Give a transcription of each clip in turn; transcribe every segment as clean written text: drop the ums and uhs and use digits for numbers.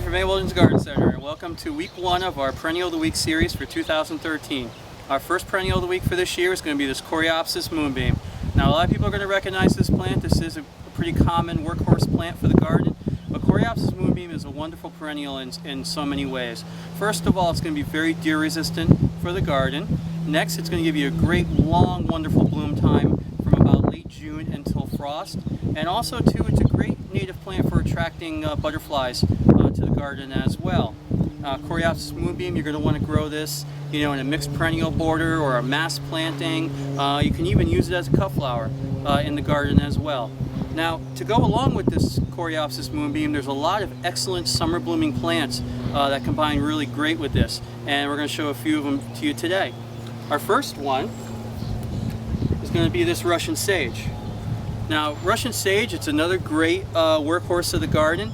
from Wilgen's Garden Center, and welcome to week 1 of our Perennial of the Week series for 2013. Our first Perennial of the Week for this year is going to be this Coreopsis Moonbeam. Now, a lot of people are going to recognize this plant. This is a pretty common workhorse plant for the garden, but Coreopsis Moonbeam is a wonderful perennial in so many ways. First of all, it's going to be very deer resistant for the garden. Next, it's going to give you a great long wonderful bloom time from about late June until frost. And also too, it's a great native plant for attracting butterflies to the garden as well. Coreopsis Moonbeam, you're going to want to grow this, in a mixed perennial border or a mass planting. You can even use it as a cut flower in the garden as well. Now, to go along with this Coreopsis Moonbeam, there's a lot of excellent summer blooming plants that combine really great with this, and we're going to show a few of them to you today. Our first one is going to be this Russian sage. Now, Russian sage, it's another great workhorse of the garden.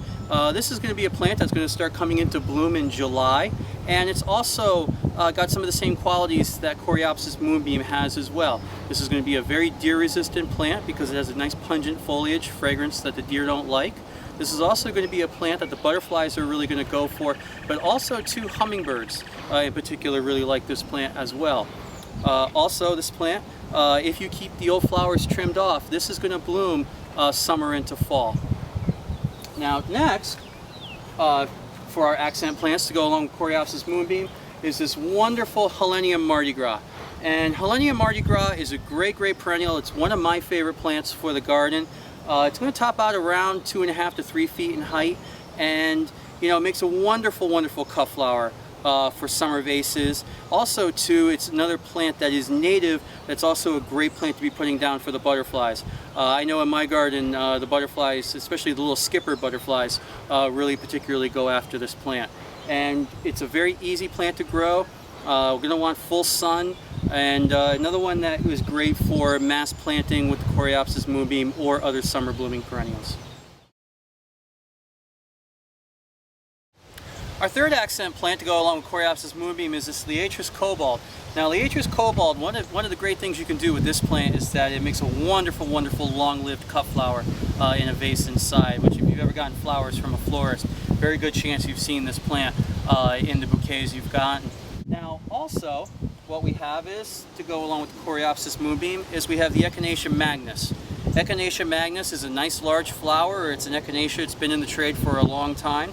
This is going to be a plant that's going to start coming into bloom in July, and it's also got some of the same qualities that Coreopsis Moonbeam has as well. This is going to be a very deer-resistant plant because it has a nice pungent foliage, fragrance that the deer don't like. This is also going to be a plant that the butterflies are really going to go for, but also two hummingbirds in particular really like this plant as well. Also, this plant, if you keep the old flowers trimmed off, this is going to bloom summer into fall. Now next, for our accent plants to go along with Coreopsis Moonbeam is this wonderful Heleneiam Mardi Gras. And Heleneiam Mardi Gras is a great perennial. It's one of my favorite plants for the garden. It's going to top out around 2.5 to 3 feet in height, and it makes a wonderful cut flower for summer vases. Also too, it's another plant that is native that's also a great plant to be putting down for the butterflies. I know in my garden the butterflies, especially the little skipper butterflies, really particularly go after this plant. And it's a very easy plant to grow. We're going to want full sun, and another one that is great for mass planting with the Coreopsis Moonbeam or other summer blooming perennials. Our third accent plant to go along with Coreopsis Moonbeam is this Atrus Cobalt. Now, Atrus Cobalt, one of the great things you can do with this plant is that it makes a wonderful long-lived cut flower in a vase inside, which if you've ever gotten flowers from a florist, very good chance you've seen this plant in the bouquets you've gotten. Now, also, what we have is, to go along with the Coreopsis Moonbeam, is we have the Echinacea Magnus. Echinacea Magnus is a nice large flower. It's an echinacea. It's been in the trade for a long time.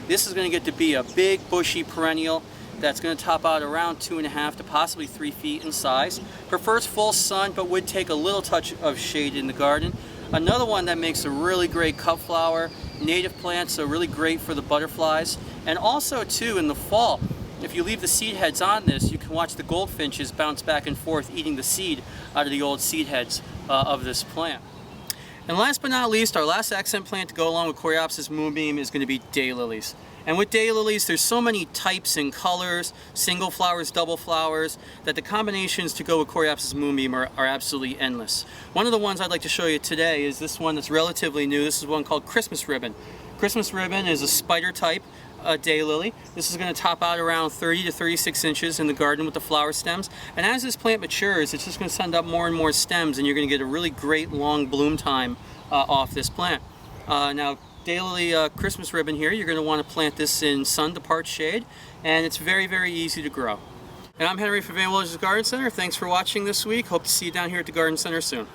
This is going to get to be a big bushy perennial that's going to top out around 2.5 to possibly 3 feet in size. Prefers full sun, but would take a little touch of shade in the garden. Another one that makes a really great cut flower, native plant, so really great for the butterflies. And also too, in the fall, if you leave the seed heads on this, you can watch the goldfinches bounce back and forth eating the seed out of the old seed heads of this plant. And last but not least, our last accent plant to go along with Coreopsis Moonbeam is going to be daylilies. And with daylilies, there's so many types and colors, single flowers, double flowers, that the combinations to go with Coreopsis Moonbeam are absolutely endless. One of the ones I'd like to show you today is this one that's relatively new. This is one called Christmas Ribbon. Christmas Ribbon is a spider type daylily. This is going to top out around 30 to 36 inches in the garden with the flower stems. And as this plant matures, it's just going to send up more and more stems, and you're going to get a really great long bloom time off this plant. Now, daylily Christmas Ribbon here, you're going to want to plant this in sun to part shade, and it's very easy to grow. And I'm Henry from Wilgen's Garden Center. Thanks for watching this week. Hope to see you down here at the Garden Center soon.